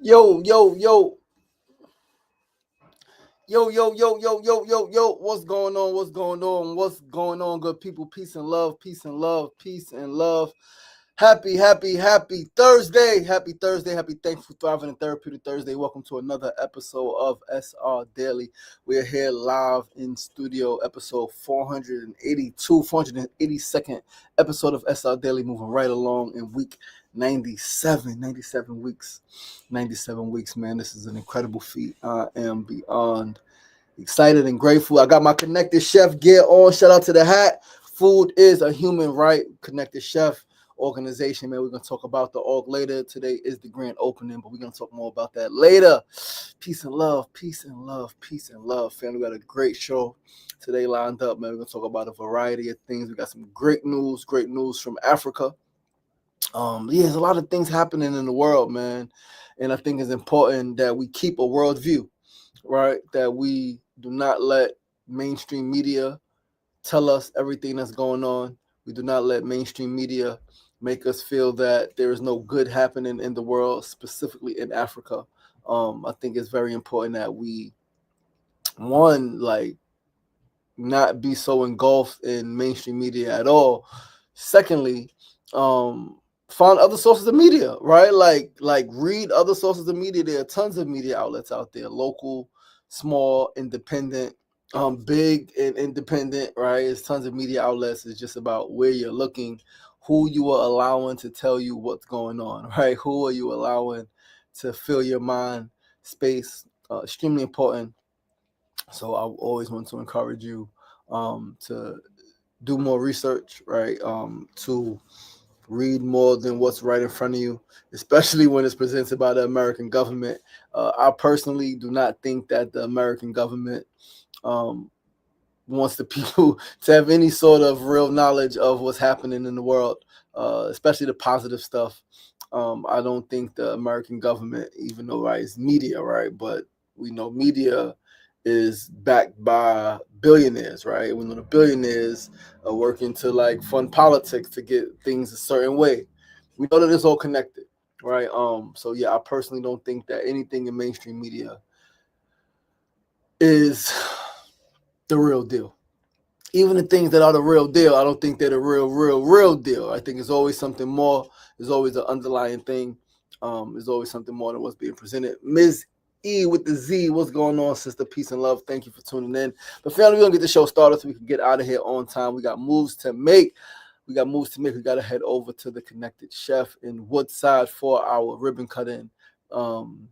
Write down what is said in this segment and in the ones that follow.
Yo, yo, yo, yo. What's going on? What's going on? What's going on, good people? Peace and love, peace and love, peace and love. Happy Thursday. Happy Thursday. Happy Thankful, Thriving, and Therapeutic Thursday. Welcome to another episode of SR Daily. We're here live in studio, episode 482nd episode of SR Daily, moving right along in week 97 weeks. 97 weeks, man. This is an incredible feat. I am beyond excited and grateful. I got my Connected Chef gear on. Shout out to the hat. Food is a human right. Connected Chef organization, man. We're going to talk about the org later. Today is the grand opening, but we're going to talk more about that later. Peace and love, peace and love, peace and love. Family, we got a great show today lined up, man. We're going to talk about a variety of things. We got some great news from Africa. There's a lot of things happening in the world, man. And I think it's important that we keep a world view, right? That we do not let mainstream media tell us everything that's going on. We do not let mainstream media make us feel that there is no good happening in the world, specifically in Africa. I think it's very important that we, not be so engulfed in mainstream media at all. Secondly, find other sources of media, right? Like read other sources of media. There are tons of media outlets out there, local, small, independent, big and independent, right? There's tons of media outlets. It's just about where you're looking, who you are allowing to tell you what's going on, right? Who are you allowing to fill your mind space? Extremely important. So I always want to encourage you to do more research, right? To read more than what's right in front of you, especially when it's presented by the American government. I personally do not think that the American government wants the people to have any sort of real knowledge of what's happening in the world, especially the positive stuff. I don't think the American government, even though it's media, right? But we know media is backed by billionaires, right? We know the billionaires are working to fund politics to get things a certain way. We know that it's all connected, right? So yeah, I personally don't think that anything in mainstream media is the real deal. Even the things that are the real deal, I don't think they're the real deal. I think it's always something more. There's always an underlying thing. There's always something more than what's being presented. Ms. E with the Z, what's going on, sister? Peace and love. Thank you for tuning in. But family, we're gonna get the show started so we can get out of here on time. We got moves to make. We got to head over to the Connected Chef in Woodside for our ribbon cutting. And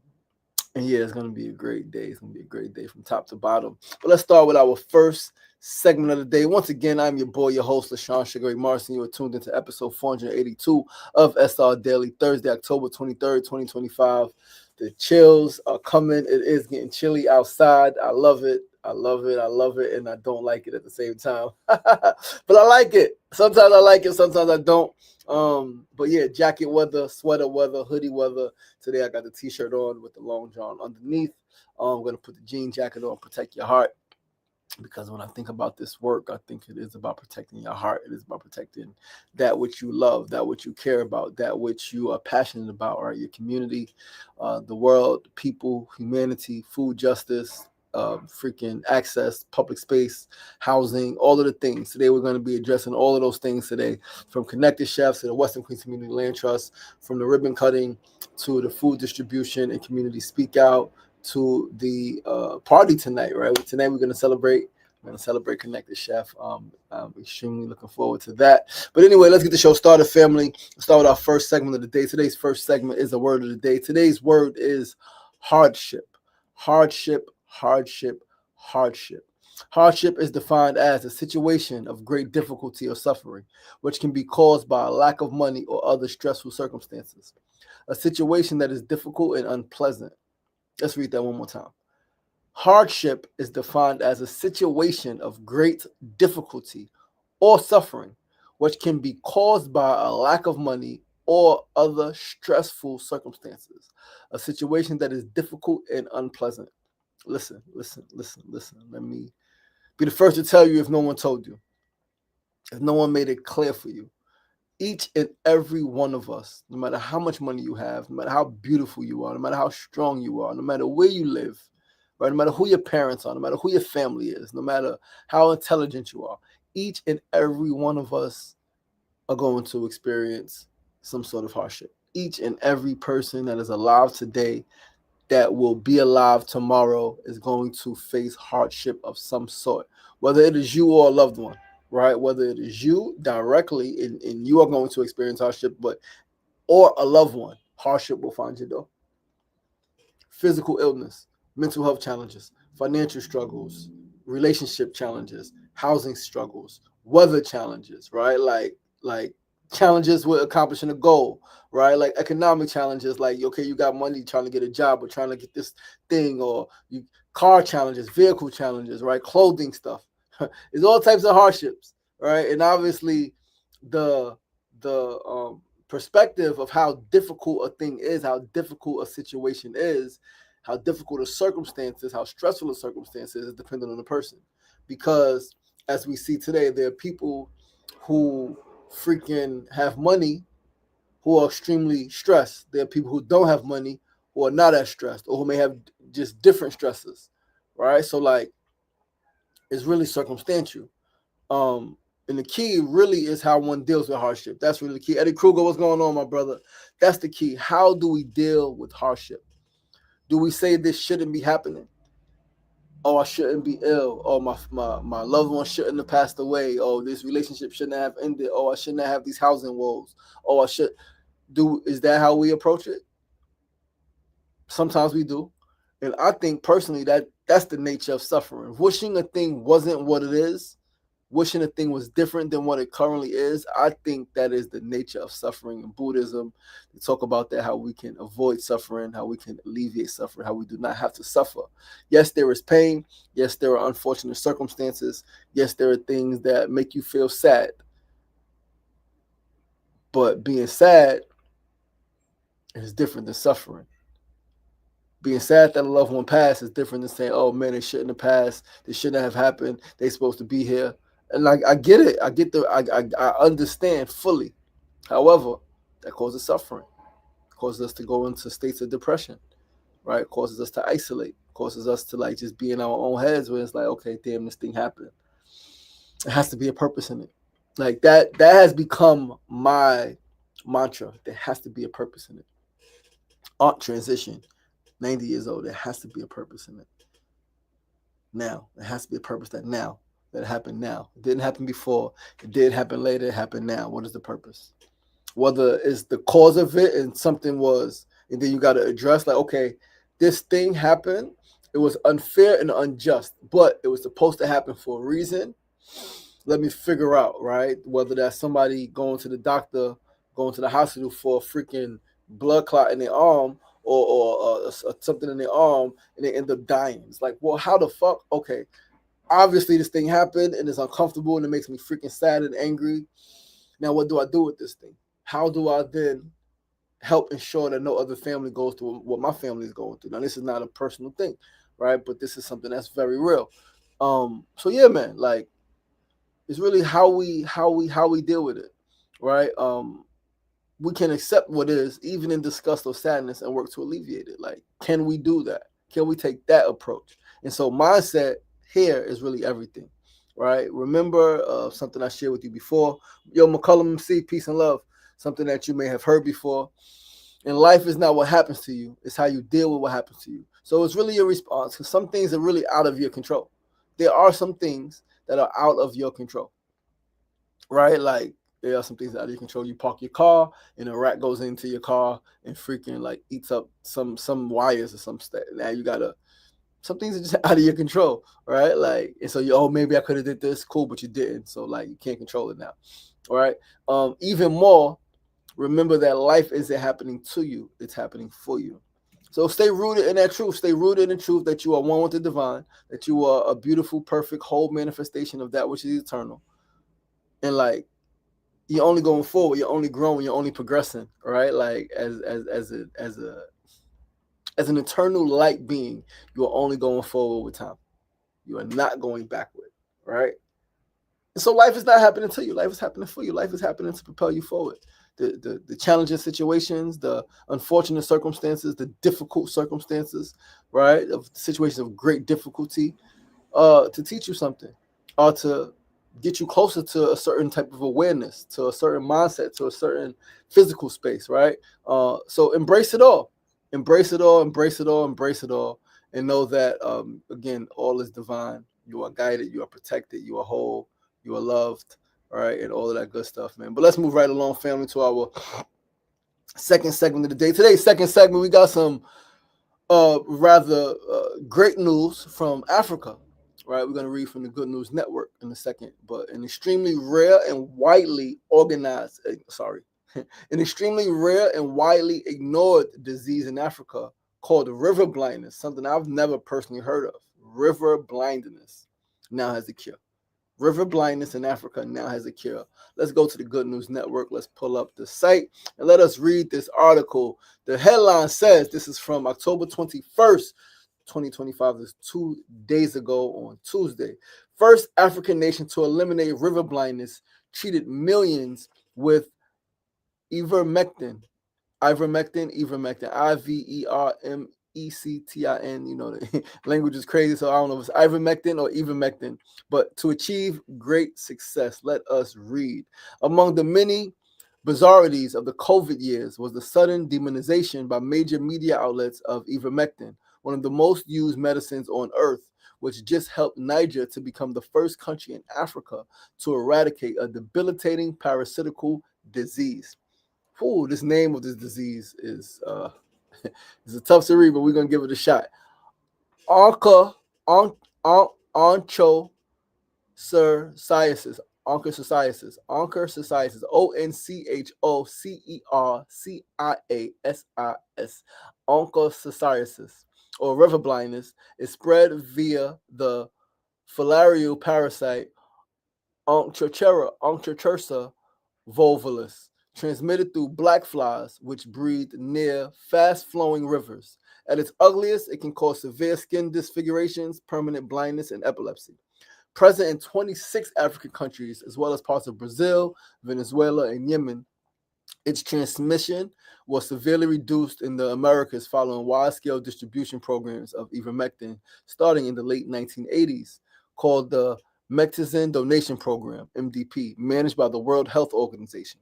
yeah, it's gonna be a great day. It's gonna be a great day from top to bottom. But let's start with our first segment of the day. Once again, I'm your boy, your host, LaShawn Sugar Ray Marson. You are tuned into episode 482 of SR Daily, Thursday, October 23rd, 2025. The chills are coming. It is getting chilly outside. I love it. I love it. I love it. And I don't like it at the same time. But I like it. Sometimes I like it. Sometimes I don't. But yeah, jacket weather, sweater weather, hoodie weather. Today I got the t-shirt on with the long john underneath. I'm going to put the jean jacket on, protect your heart. Because when I think about this work, I think it is about protecting your heart. It is about protecting that which you love, that which you care about, that which you are passionate about, right? Your community, the world, people, humanity, food justice, freaking access, public space, housing, all of the things. Today we're going to be addressing all of those things today, from Connected Chefs to the Western Queens Community Land Trust, from the ribbon cutting to the food distribution and community speak out, to the party tonight, right? Tonight we're going to celebrate. We're going to celebrate Connected Chef. I'm extremely looking forward to that. But anyway, let's get the show started, family. Let's start with our first segment of the day. Today's first segment is the word of the day. Today's word is hardship. Hardship, hardship, hardship. Hardship is defined as a situation of great difficulty or suffering, which can be caused by a lack of money or other stressful circumstances. A situation that is difficult and unpleasant. Let's read that one more time. Hardship is defined as a situation of great difficulty or suffering, which can be caused by a lack of money or other stressful circumstances. A situation that is difficult and unpleasant. Listen. Let me be the first to tell you if no one told you, if no one made it clear for you. Each and every one of us, no matter how much money you have, no matter how beautiful you are, no matter how strong you are, no matter where you live, right, no matter who your parents are, no matter who your family is, no matter how intelligent you are, each and every one of us are going to experience some sort of hardship. Each and every person that is alive today that will be alive tomorrow is going to face hardship of some sort, whether it is you or a loved one, right? Whether it is you directly and you are going to experience hardship, but or a loved one, hardship will find your door. Physical illness, mental health challenges, financial struggles, relationship challenges, housing struggles, weather challenges, right? Like challenges with accomplishing a goal, right? Like economic challenges, like okay, you got money trying to get a job or trying to get this thing, or you car challenges, vehicle challenges, right? Clothing stuff. It's all types of hardships, right? And obviously the the perspective of how difficult a thing is, how difficult a situation is, how difficult a circumstances, how stressful a circumstances is dependent on the person. Because as we see today, there are people who freaking have money who are extremely stressed. There are people who don't have money who are not as stressed or who may have just different stresses, right? So like it's really circumstantial. Um, and the key really is how one deals with hardship. That's really the key. Eddie Kruger, what's going on, my brother? That's the key. How do we deal with hardship? Do we say this shouldn't be happening? Oh, I shouldn't be ill. Oh, my loved one shouldn't have passed away. Oh, this relationship shouldn't have ended. Oh, I shouldn't have these housing woes. Oh, I should do. Is that how we approach it? Sometimes we do. And I think personally that that's the nature of suffering. Wishing a thing wasn't what it is, wishing a thing was different than what it currently is, I think that is the nature of suffering in Buddhism. They talk about that, how we can avoid suffering, how we can alleviate suffering, how we do not have to suffer. Yes, there is pain. Yes, there are unfortunate circumstances. Yes, there are things that make you feel sad. But being sad is different than suffering. Being sad that a loved one passed is different than saying, "Oh man, they shouldn't have passed. They shouldn't have happened. They supposed to be here." And like I get it, I understand fully. However, that causes suffering, causes us to go into states of depression, right? Causes us to isolate, causes us to like just be in our own heads where it's like, okay, damn, this thing happened. It has to be a purpose in it. Like that has become my mantra. There has to be a purpose in it. Art transition, 90 years old, there has to be a purpose in it. Now. It has to be a purpose that happened now. It didn't happen before. It did happen later. It happened now. What is the purpose? Whether it's the cause of it and something was, and then you got to address like, okay, this thing happened. It was unfair and unjust, but it was supposed to happen for a reason. Let me figure out, right? Whether that's somebody going to the doctor, going to the hospital for a freaking blood clot in their arm, or something in their arm, and they end up dying. It's like, well, how the fuck? Okay, obviously this thing happened and it's uncomfortable and it makes me freaking sad and angry. Now, what do I do with this thing? How do I then help ensure that no other family goes through what my family is going through? Now, this is not a personal thing, right? But this is something that's very real. So yeah, man, like it's really how we deal with it, right? We can accept what is, even in disgust or sadness, and work to alleviate it. Like, can we do that? Can we take that approach? And so, mindset here is really everything, right? Remember something I shared with you before. Yo, McCullum MC, peace and love. Something that you may have heard before. And life is not what happens to you, it's how you deal with what happens to you. So, it's really your response, because some things are really out of your control. There are some things that are out of your control, right? Like there are some things out of your control. You park your car and a rat goes into your car and freaking like eats up some wires or some stuff. Now you gotta, some things are just out of your control, right? Like, and so you, oh, maybe I could have did this, cool, but you didn't. So like you can't control it now. All right. Even more, remember that life isn't happening to you, it's happening for you. So stay rooted in that truth. Stay rooted in the truth that you are one with the divine, that you are a beautiful, perfect, whole manifestation of that which is eternal. And like you're only going forward, you're only growing, you're only progressing, right? Like as an eternal light being, you are only going forward with time. You are not going backward, right? And so life is not happening to you. Life is happening for you. Life is happening to propel you forward. The challenging situations, the unfortunate circumstances, the difficult circumstances, right? Of situations of great difficulty, to teach you something, or to get you closer to a certain type of awareness, to a certain mindset, to a certain physical space, right? So embrace it all, embrace it all, embrace it all, embrace it all, and know that again, all is divine. You are guided, you are protected, you are whole, you are loved, all right, and all of that good stuff, man. But let's move right along, family, to our second segment of the day. Today's second segment, we got some rather great news from Africa. Right, we're going to read from the Good News Network in a second, but an extremely rare and widely organized, an extremely rare and widely ignored disease in Africa called river blindness, something I've never personally heard of. River blindness now has a cure. River blindness in Africa now has a cure. Let's go to the Good News Network. Let's pull up the site and let us read this article. The headline says, this is from October 21st, 2025. This is 2 days ago on Tuesday. First African nation to eliminate river blindness treated millions with ivermectin, ivermectin, Ivermectin. You know, the language is crazy, so I don't know if it's ivermectin or ivermectin, but to achieve great success. Let us read. Among the many bizarrities of the COVID years was the sudden demonization by major media outlets of ivermectin, one of the most used medicines on earth, which just helped Niger to become the first country in Africa to eradicate a debilitating parasitical disease. Ooh, this name of this disease is it's a tough to read, but we're gonna give it a shot. Onchocerciasis, onchocerciasis, onchocerciasis, onchocerciasis, onchocerciasis, or river blindness, is spread via the filarial parasite Onchocerca volvulus, transmitted through black flies, which breed near fast-flowing rivers. At its ugliest, it can cause severe skin disfigurations, permanent blindness, and epilepsy. Present in 26 African countries, as well as parts of Brazil, Venezuela, and Yemen, its transmission was severely reduced in the Americas following wide-scale distribution programs of ivermectin starting in the late 1980s, called the Mexican Donation Program, MDP, managed by the World Health Organization.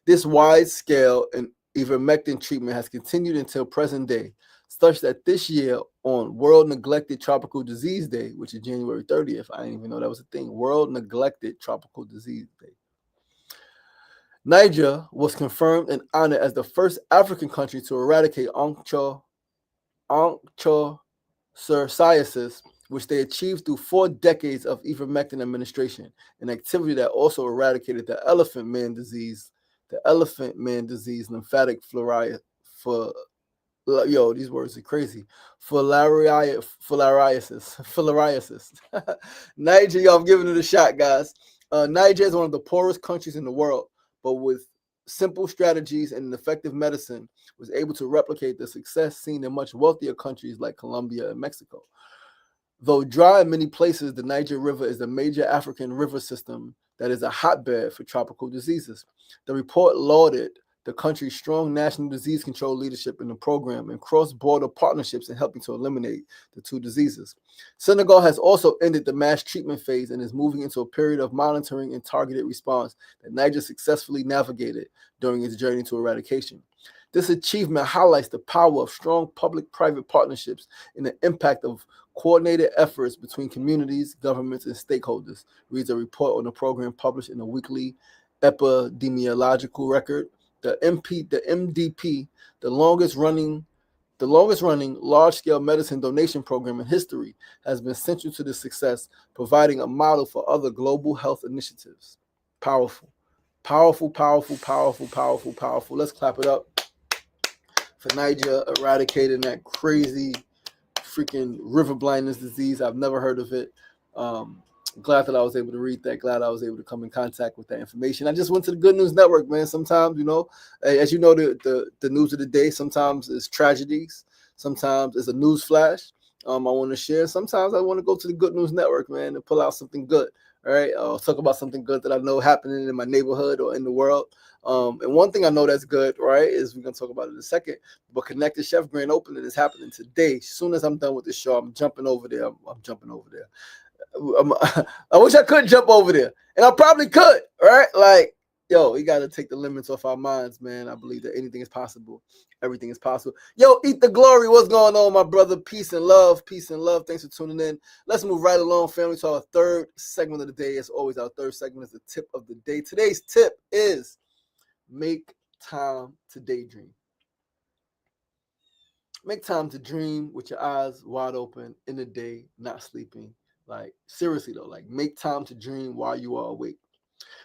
This wide-scale and ivermectin treatment has continued until present day, such that this year on World Neglected Tropical Disease Day, which is January 30th, I didn't even know that was a thing, World Neglected Tropical Disease Day, Niger was confirmed and honored as the first African country to eradicate onchocerciasis, which they achieved through 4 decades of ivermectin administration, an activity that also eradicated the elephant man disease, lymphatic these words are crazy. Filariasis. Niger, y'all, I'm giving it a shot, guys. Niger is one of the poorest countries in the world, but with simple strategies and an effective medicine, was able to replicate the success seen in much wealthier countries like Colombia and Mexico. Though dry in many places, the Niger River is a major African river system that is a hotbed for tropical diseases. The report lauded the country's strong national disease control leadership in the program and cross-border partnerships in helping to eliminate the 2 diseases. Senegal has also ended the mass treatment phase and is moving into a period of monitoring and targeted response that Niger successfully navigated during its journey to eradication. This achievement highlights the power of strong public-private partnerships and the impact of coordinated efforts between communities, governments, and stakeholders, reads a report on the program published in a weekly epidemiological record. The MDP, the longest running large-scale medicine donation program in history, has been central to this success, providing a model for other global health initiatives. Powerful. Let's clap it up for Niger eradicating that crazy freaking river blindness disease. I've never heard of it. Glad that I was able to read that. Glad I was able to come in contact with that information. I just went to the Good News Network, man. Sometimes, as you know, the news of the day sometimes is tragedies. Sometimes it's a news flash I want to share. Sometimes I want to go to the Good News Network, man, and pull out something good. right? I'll talk about something good that I know happening in my neighborhood or in the world. And one thing I know that's good, right, is we're gonna talk about it in a second. But Connected Chef Grand Opening is happening today. As soon as I'm done with the show, I'm jumping over there. I'm jumping over there. I wish I could jump over there, and I probably could, right? Like, yo, we got to take the limits off our minds, man. I believe that anything is possible. Everything is possible. Yo, Eat the Glory. What's going on, my brother? Peace and love. Peace and love. Thanks for tuning in. Let's move right along, family, to our third segment of the day. As always, our third segment is the tip of the day. Today's tip is make time to daydream. Make time to dream with your eyes wide open in the day, not sleeping. Like, seriously though, like, make time to dream while you are awake.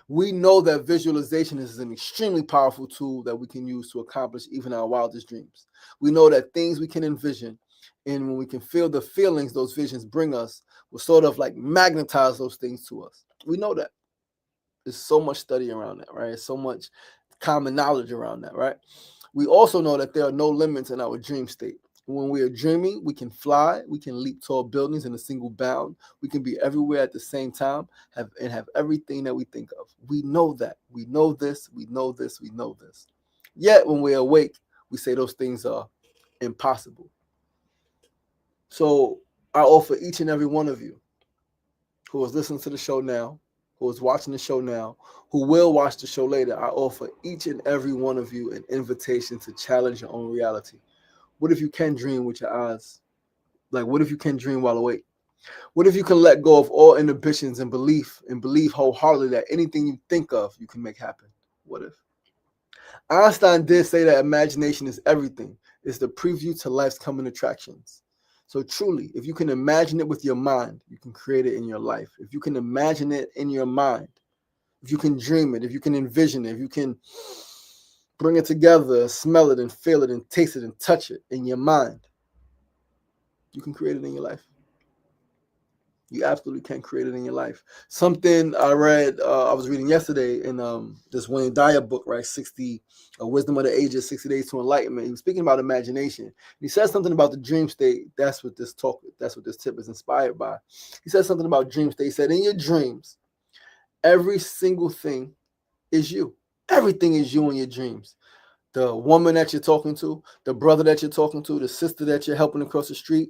We know that visualization is an extremely powerful tool that we can use to accomplish even our wildest dreams. We know that things we can envision, and when we can feel the feelings those visions bring us, will sort of like magnetize those things to us. We know that. There's so much study around that, right? So much common knowledge around that, right? We also know that there are no limits in our dream state. When we are dreaming, we can fly, we can leap tall buildings in a single bound, we can be everywhere at the same time, have everything that we think of. We know that. We know this, we know this, we know this. Yet when we're awake, we say those things are impossible. So I offer each and every one of you who is listening to the show now, who is watching the show now, who will watch the show later, I offer each and every one of you an invitation to challenge your own reality. What if you can dream with your eyes? Like, what if you can dream while awake? What if you can let go of all inhibitions and believe wholeheartedly that anything you think of, you can make happen? What if? Einstein did say that imagination is everything. It's the preview to life's coming attractions. So truly, if you can imagine it with your mind, you can create it in your life. If you can imagine it in your mind, if you can dream it, if you can envision it, if you can bring it together, smell it and feel it and taste it and touch it in your mind, you can create it in your life. You absolutely can create it in your life. Something I read, I was reading yesterday in this Wayne Dyer book, right? 60 Wisdom of the Ages, 60 Days to Enlightenment. He was speaking about imagination. He said something about the dream state. That's what this tip is inspired by. He said something about dream state. He said, in your dreams, every single thing is you. Everything is you in your dreams. The woman that you're talking to, the brother that you're talking to, the sister that you're helping across the street,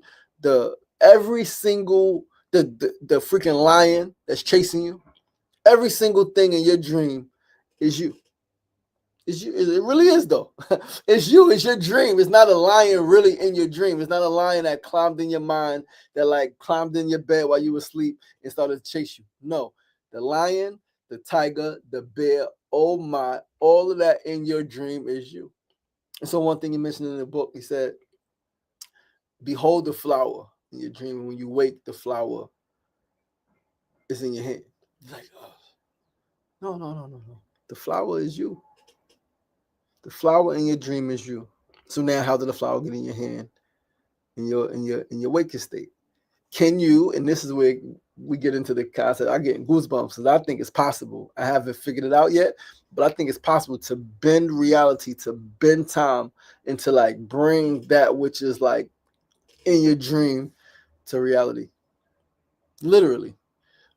every single the freaking lion that's chasing you, every single thing in your dream is you. It's you. It really is though. It's you. It's your dream. It's not a lion really in your dream. It's not a lion that climbed in your mind, that like climbed in your bed while you were asleep and started to chase you. No, the lion, the tiger, the bear, oh my, all of that in your dream is you. And so one thing he mentioned in the book, he said, behold the flower in your dream. And when you wake, the flower is in your hand. It's like, oh, no. The flower is you. The flower in your dream is you. So now how did the flower get in your hand in your waking state? Can you, and this is where we get into the concept, I get goosebumps because I think it's possible. I haven't figured it out yet, but I think it's possible to bend reality, to bend time, and to like bring that which is like in your dream to reality. Literally.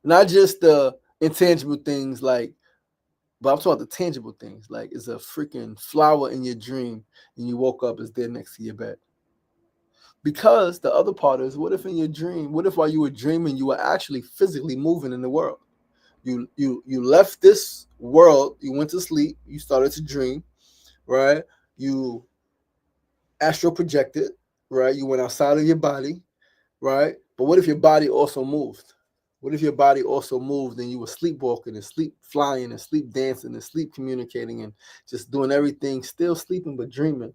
Not just the intangible things, like, but I'm talking about the tangible things. Like, it's a freaking flower in your dream and you woke up, it's there next to your bed. Because the other part is, what if in your dream, what if while you were dreaming, you were actually physically moving in the world? You left this world, you went to sleep, you started to dream, right? You astral projected, right? You went outside of your body, right? But what if your body also moved? What if your body also moved and you were sleepwalking and sleep flying and sleep dancing and sleep communicating and just doing everything, still sleeping but dreaming,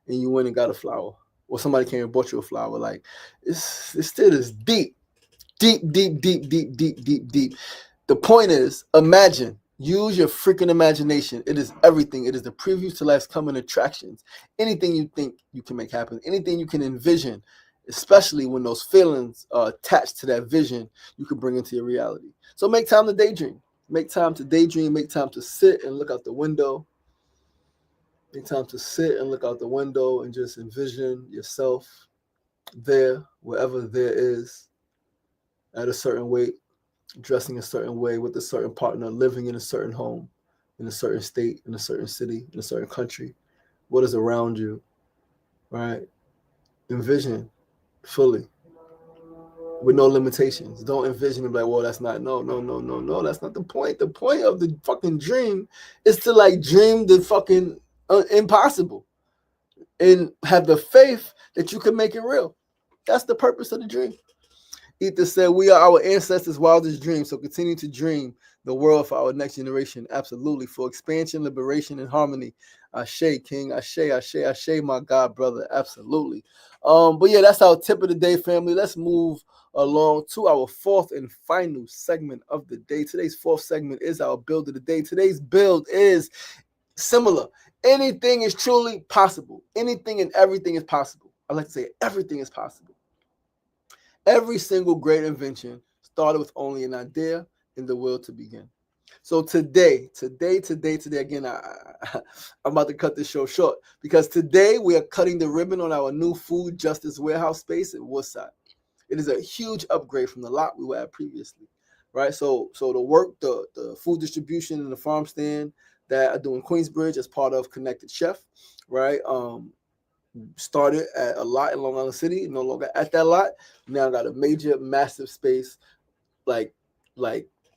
and you went and got a flower? Or somebody came and bought you a flower. Like, it's still is deep. The point is, imagine. Use your freaking imagination. It is everything. It is the previews to life's coming attractions. Anything you think you can make happen. Anything you can envision, especially when those feelings are attached to that vision, you can bring into your reality. So make time to daydream. Make time to daydream. Make time to sit and look out the window. Make time to sit and look out the window and just envision yourself there, wherever there is, at a certain weight, dressing a certain way with a certain partner, living in a certain home, in a certain state, in a certain city, in a certain country. What is around you, right? Envision fully with no limitations. Don't envision it like, well, that's not, no. That's not the point. The point of the fucking dream is to like dream the fucking impossible and have the faith that you can make it real. That's the purpose of the dream. Ether said, we are our ancestors' wildest dreams, so continue to dream the world for our next generation. Absolutely. For expansion, liberation, and harmony. Ashe, King. Ashe, my God, brother. Absolutely. But yeah, that's our tip of the day, family. Let's move along to our fourth and final segment of the day. Today's fourth segment is our build of the day. Today's build is similar. Anything is truly possible. Anything and everything is possible. I like to say everything is possible. Every single great invention started with only an idea and the will to begin. So today, again, I'm about to cut this show short because today we are cutting the ribbon on our new food justice warehouse space in Woodside. It is a huge upgrade from the lot we were at previously, right? So the work, the food distribution and the farm stand that I do in Queensbridge as part of Connected Chef, right? Started at a lot in Long Island City, no longer at that lot. Now got a major, massive space, like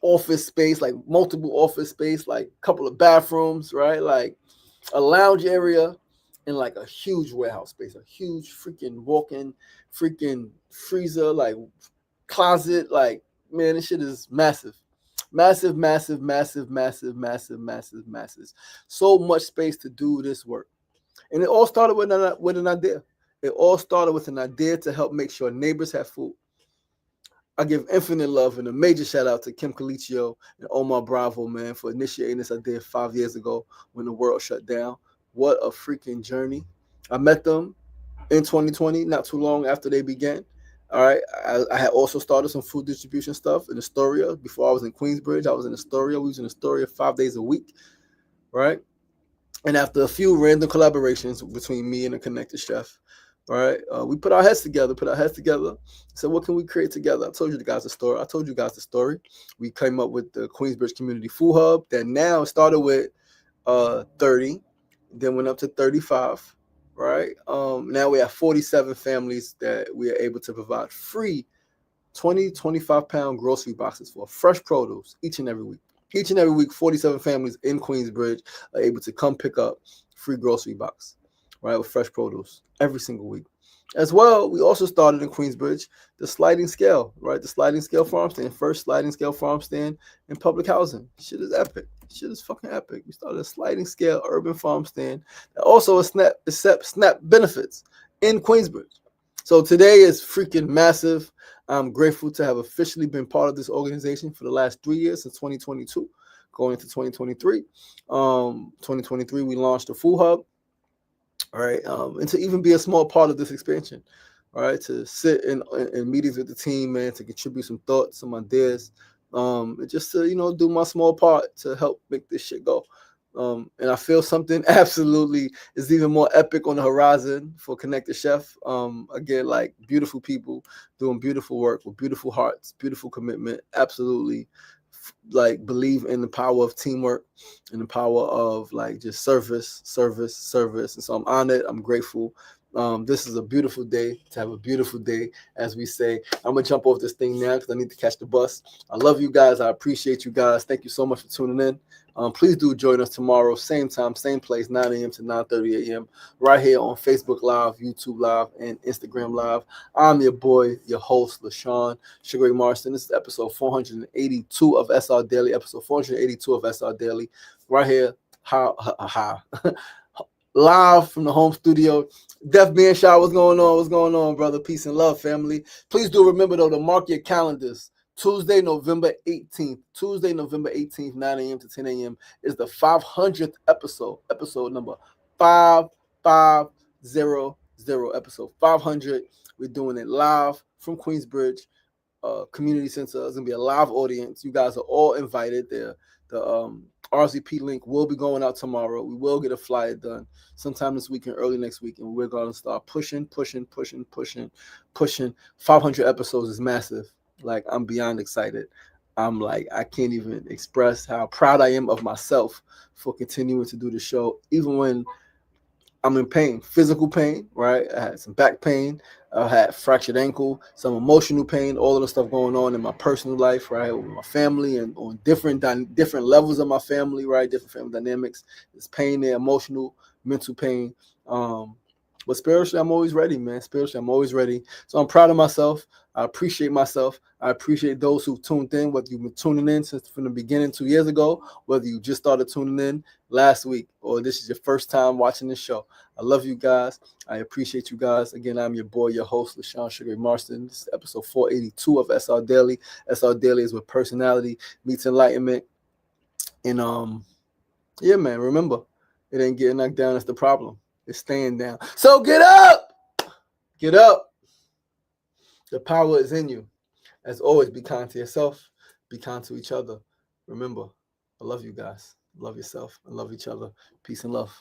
office space, like multiple office space, like a couple of bathrooms, right? Like a lounge area and like a huge warehouse space, a huge freaking walk-in freaking freezer, like closet. Like, man, this shit is massive. Massive. So much space to do this work. And it all started with an idea. It all started with an idea to help make sure neighbors have food. I give infinite love and a major shout out to Kim Colicchio and Omar Bravo, man, for initiating this idea 5 years ago when the world shut down. What a freaking journey. I met them in 2020, not too long after they began. All right. I had also started some food distribution stuff in Astoria. Before I was in Queensbridge, I was in Astoria. We was in Astoria 5 days a week, right? And after a few random collaborations between me and a Connected Chef, right, we put our heads together, said, what can we create together? I told you guys the story. We came up with the Queensbridge Community Food Hub that now started with 30, then went up to 35, right? Now we have 47 families that we are able to provide free 25-pound grocery boxes for fresh produce each and every week. Each and every week, 47 families in Queensbridge are able to come pick up free grocery box, right, with fresh produce every single week. As well, we also started in Queensbridge the sliding scale, right? The sliding scale farm stand, first sliding scale farm stand in public housing. Shit is epic. Shit is fucking epic. We started a sliding scale urban farm stand that also accepts SNAP benefits in Queensbridge. So today is freaking massive. I'm grateful to have officially been part of this organization for the last 3 years, since 2022, going into 2023. 2023, we launched the Food Hub, all right, and to even be a small part of this expansion, all right, to sit in meetings with the team, man, to contribute some thoughts, some ideas, and just to, do my small part to help make this shit go. And I feel something absolutely is even more epic on the horizon for Connected Chef. Again, like beautiful people doing beautiful work with beautiful hearts, beautiful commitment. Absolutely, like believe in the power of teamwork and the power of like just service. And so I'm honored. I'm grateful. This is a beautiful day to have a beautiful day, as we say. I'm gonna jump off this thing now because I need to catch the bus. I love you guys. I appreciate you guys. Thank you so much for tuning in. Please do join us tomorrow, same time, same place, 9 a.m. to 9:30 a.m. right here on Facebook Live, YouTube Live, and Instagram Live. I'm your boy, your host, LaShawn Sugar Marston. This is episode 482 of SRDaily. Episode 482 of SRDaily, right here. Live from the home studio. Def Being Shy, what's going on? What's going on, brother? Peace and love, family. Please do remember, though, to mark your calendars. Tuesday, November 18th, 9 a.m. to 10 a.m. is the 500th episode number 5500, episode 500. We're doing it live from Queensbridge Community Center. It's going to be a live audience. You guys are all invited there. The RSVP link will be going out tomorrow. We will get a flyer done sometime this week and early next week, and we're going to start pushing. 500 episodes is massive. Like, I'm beyond excited. I'm like, I can't even express how proud I am of myself for continuing to do the show, even when I'm in pain, physical pain, right? I had some back pain. I had fractured ankle, some emotional pain, all of the stuff going on in my personal life, right? With my family and on different levels of my family, right? Different family dynamics. There's pain there, emotional, mental pain. Um, but spiritually, I'm always ready, man. Spiritually, I'm always ready. So I'm proud of myself. I appreciate myself. I appreciate those who tuned in, whether you've been tuning in since from the beginning 2 years ago, whether you just started tuning in last week, or this is your first time watching this show. I love you guys. I appreciate you guys. Again, I'm your boy, your host, LaShawn Sugar Marston. This is episode 482 of SR Daily. SR Daily is where personality meets enlightenment. And yeah, man, remember, it ain't getting knocked down that's the problem. It's staying down. So get up! Get up. The power is in you. As always, be kind to yourself. Be kind to each other. Remember, I love you guys. Love yourself and love each other. Peace and love.